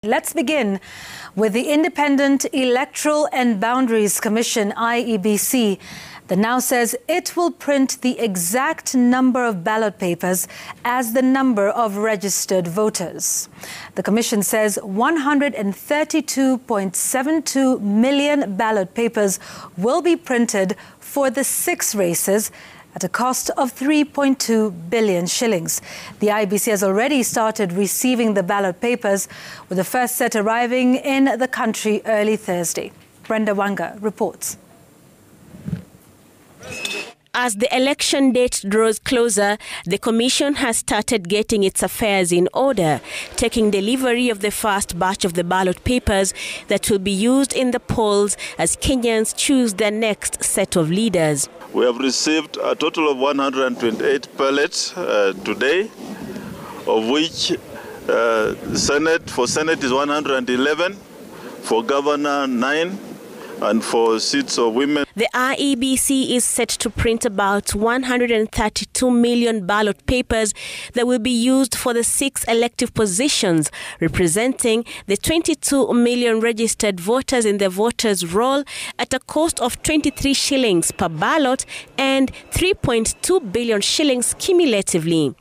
Let's begin with the Independent Electoral and Boundaries Commission, IEBC, that now says it will print the exact number of ballot papers as the number of registered voters. The Commission says 132.72 million ballot papers will be printed for the 6 races at a cost of 3.2 billion shillings. The IEBC has already started receiving the ballot papers, with the first set arriving in the country early Thursday. Brenda Wanga reports. As the election date draws closer, the Commission has started getting its affairs in order, taking delivery of the first batch of the ballot papers that will be used in the polls as Kenyans choose their next set of leaders. We have received a total of 128 ballots today, of which for Senate is 111, for Governor 9, and for seats of women. The IEBC is set to print about 132 million ballot papers that will be used for the 6 elective positions, representing the 22 million registered voters in the voters' roll at a cost of 23 shillings per ballot and 3.2 billion shillings cumulatively.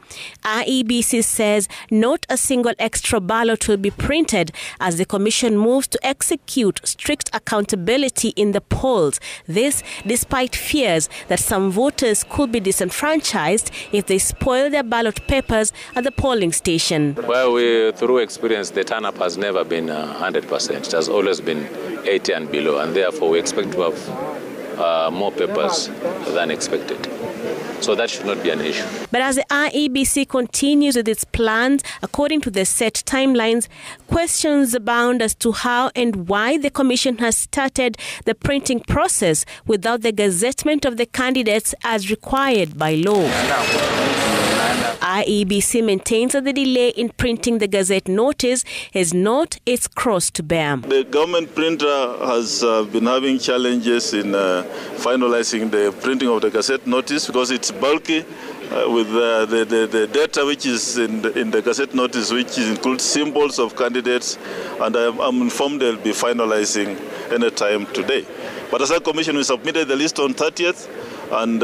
IEBC says not a single extra ballot will be printed as the Commission moves to execute strict accountability in the polls. This despite fears that some voters could be disenfranchised if they spoil their ballot papers at the polling station. Well, through experience, the turn-up has never been 100%. It has always been 80 and below, and therefore we expect to have more papers than expected. So that should not be an issue. But as the IEBC continues with its plans, according to the set timelines, questions abound as to how and why the Commission has started the printing process without the gazettement of the candidates as required by law. IEBC maintains that the delay in printing the Gazette notice is not its cross to bear. The government printer has been having challenges in finalizing the printing of the Gazette notice because it's bulky with the data which is in the Gazette notice, which includes symbols of candidates, and I'm informed they'll be finalizing any time today. But as a commission, we submitted the list on 30th. And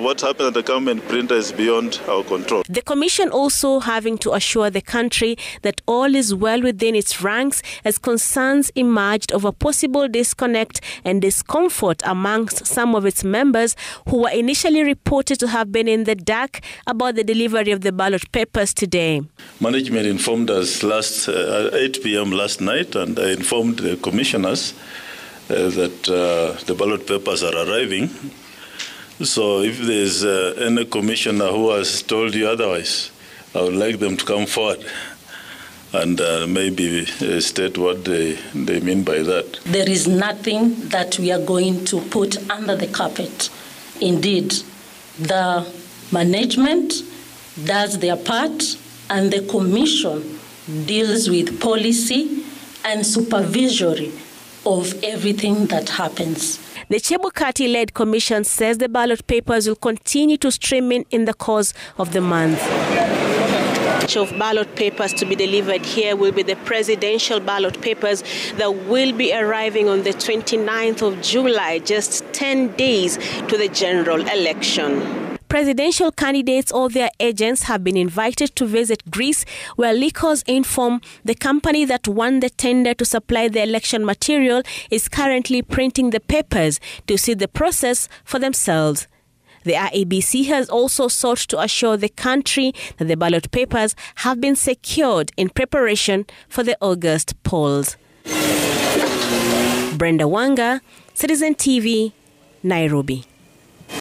what happened at the government printer is beyond our control. The Commission also having to assure the country that all is well within its ranks as concerns emerged over possible disconnect and discomfort amongst some of its members who were initially reported to have been in the dark about the delivery of the ballot papers today. Management informed us at 8 p.m. last night, and I informed the commissioners that the ballot papers are arriving. So if there's any commissioner who has told you otherwise, I would like them to come forward and maybe state what they mean by that. There is nothing that we are going to put under the carpet. Indeed, the management does their part and the commission deals with policy and supervisory of everything that happens. The Chebukati-led commission says the ballot papers will continue to stream in the course of the month. Of ballot papers to be delivered here will be the presidential ballot papers that will be arriving on the 29th of July, just 10 days to the general election. Presidential candidates or their agents have been invited to visit Greece, where Lycos inform the company that won the tender to supply the election material is currently printing the papers to see the process for themselves. The IEBC has also sought to assure the country that the ballot papers have been secured in preparation for the August polls. Brenda Wanga, Citizen TV, Nairobi.